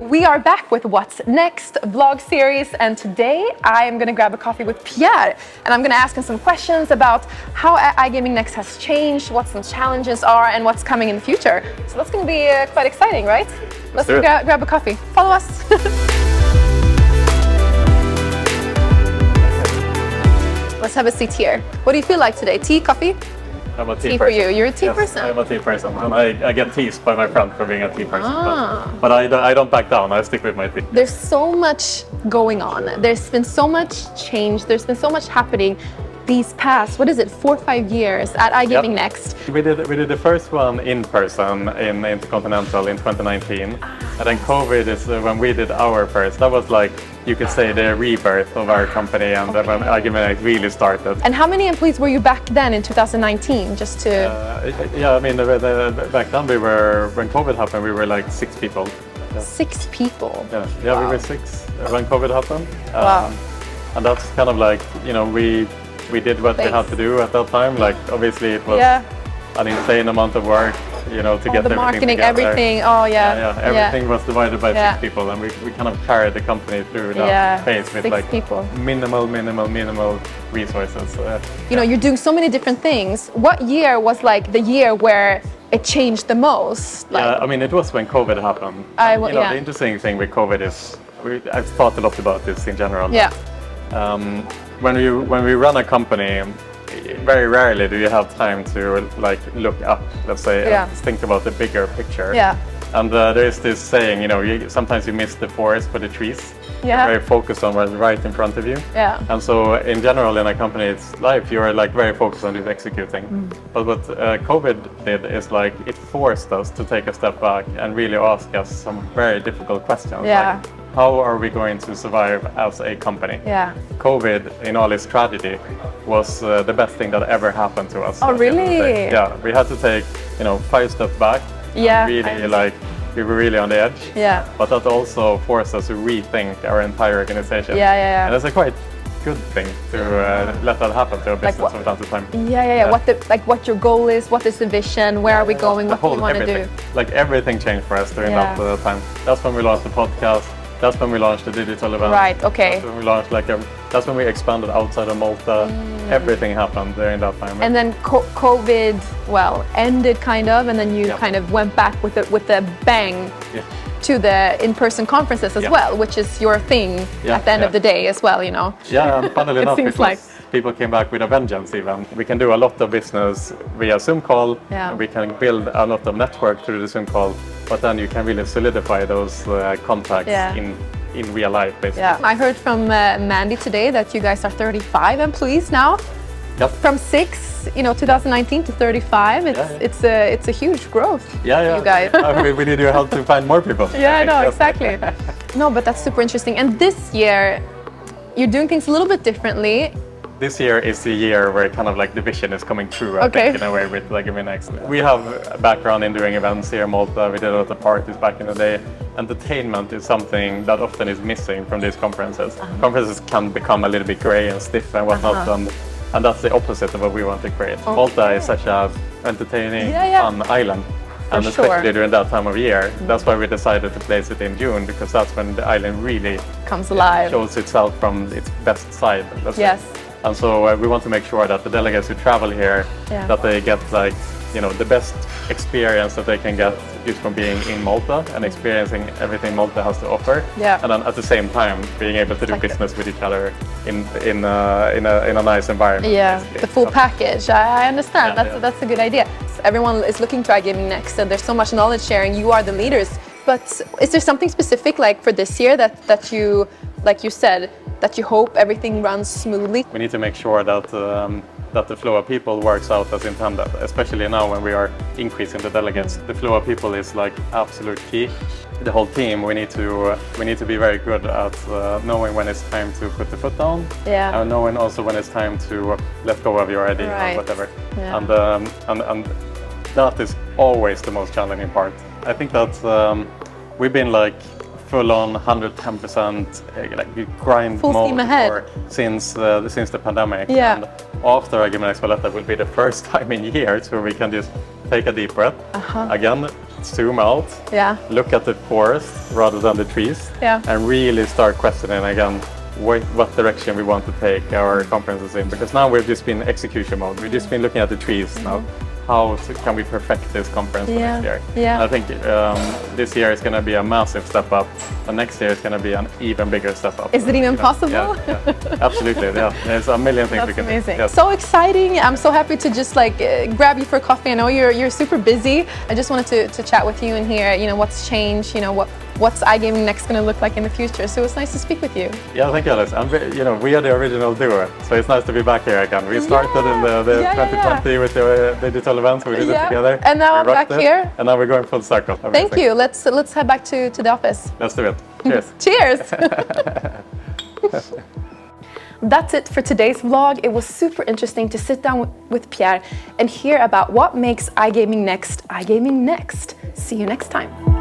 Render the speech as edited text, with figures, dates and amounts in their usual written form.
we are back with What's Next vlog series, and today I am going to grab a coffee with Pierre, and I'm going to ask him some questions about how iGaming Next has changed, what some challenges are, and what's coming in the future. So that's going to be quite exciting, right? Let's grab a coffee. Follow us. Let's have a seat here. What do you feel like today? Tea, coffee? I'm a tea person. For you. You're a tea person? I'm a tea person. And I get teased by my friend for being a tea person. But I don't back down. I stick with my tea. There's so much going on. There's been so much change. There's been so much happening these past, 4 or 5 years at iGaming Next. We did the first one in person in Intercontinental in 2019. And then COVID is when we did our first. That was like, you could say, the rebirth of our company, and when iGaming Next really started. And how many employees were you back then in 2019? Just to... yeah, I mean, back then when COVID happened, we were like 6 people. Yeah. 6 people? Yeah, wow. We were 6 when COVID happened. Wow. And that's kind of like, you know, we did what we had to do at that time. Like, obviously it was an insane amount of work, you know, to get the marketing, together. Everything. Oh yeah. Everything was divided by 6 people, and we kind of carried the company through that phase with like minimal resources. You know, you're doing so many different things. What year was like the year where it changed the most? Like, yeah, I mean, it was when COVID happened. The interesting thing with COVID is, I've thought a lot about this in general. Yeah. When we run a company, very rarely do you have time to like look up, let's say, and think about the bigger picture. Yeah. And there is this saying, you know, sometimes you miss the forest for the trees. Yeah. You're very focused on what's right in front of you. Yeah. And so in general in a company's life, you are like very focused on just executing. But what COVID did is like it forced us to take a step back and really ask us some very difficult questions. Yeah. Like, how are we going to survive as a company? Yeah. COVID, in all its tragedy, was the best thing that ever happened to us. Oh, really? Yeah, we had to take, 5 steps back. Yeah. Really, we were really on the edge. Yeah. But that also forced us to rethink our entire organization. Yeah. And it's a quite good thing to let that happen to a business from time to time. Yeah. What your goal is, what is the vision, where are we going, what do we want to do? Like everything changed for us during that time. That's when we launched the podcast. That's when we launched the digital event. Right, okay. That's when we launched that's when we expanded outside of Malta. Everything happened during that time. And then COVID, ended kind of, and then you kind of went back with a bang to the in-person conferences as well, which is your thing at the end of the day as well, you know. Yeah, and funnily enough, people came back with a vengeance even. We can do a lot of business via Zoom call. Yeah. We can build a lot of network through the Zoom call, but then you can really solidify those contacts in real life, basically. Yeah. I heard from Mandy today that you guys are 35 employees now. Yep. From 6, 2019 to 35. It's a huge growth. Yeah. You guys. We need your help to find more people. Yeah, I know, exactly. No, but that's super interesting. And this year, you're doing things a little bit differently. This year is the year where kind of like the vision is coming true, I think, in a way, with iGaming Next. We have a background in doing events here in Malta. We did a lot of parties back in the day. Entertainment is something that often is missing from these conferences. Conferences can become a little bit grey and stiff and whatnot, and that's the opposite of what we want to create. Malta is such an entertaining, fun island. And especially during that time of year. That's why we decided to place it in June, because that's when the island really comes alive, shows itself from its best side. And so we want to make sure that the delegates who travel here, that they get the best experience that they can get just from being in Malta and experiencing everything Malta has to offer. Yeah. And then at the same time being able to do business with each other in a nice environment. Yeah, the full package. I understand. That's a good idea. Everyone is looking to iGaming Next, and there's so much knowledge sharing. You are the leaders. But is there something specific like for this year that you, like you said, that you hope everything runs smoothly? We need to make sure that the flow of people works out as intended, especially now when we are increasing the delegates. The flow of people is like absolute key. The whole team, we need to be very good at knowing when it's time to put the foot down, and knowing also when it's time to let go of your idea or whatever. Yeah. And that is always the most challenging part. I think that we've been like full on 110% grind full steam ahead since the pandemic. And after iGaming Next Valletta will be the first time in years where we can just take a deep breath again, zoom out, Yeah. look at the forest rather than the trees, Yeah. and really start questioning again what direction we want to take our conferences in. Because now we've just been execution mode. We've just been looking at the trees now. How can we perfect this conference for next year? Yeah. And I think this year is going to be a massive step up, and next year is going to be an even bigger step up. Is it even possible? Yeah, absolutely. Yeah, there's a million things we can do. Amazing. Yes. So exciting. I'm so happy to just like grab you for coffee. I know you're super busy. I just wanted to chat with you and hear, what's changed, what's iGaming next going to look like in the future. So it's nice to speak with you. Yeah, thank you, Alice. And we are the original duo, so it's nice to be back here again. We started in the 2020 with the digital events. We did it together. And now I'm back here. And now we're going full circle. Thank you. Let's head back to the office. Let's do it. Cheers. Cheers. That's it for today's vlog. It was super interesting to sit down with Pierre and hear about what makes iGaming next. See you next time.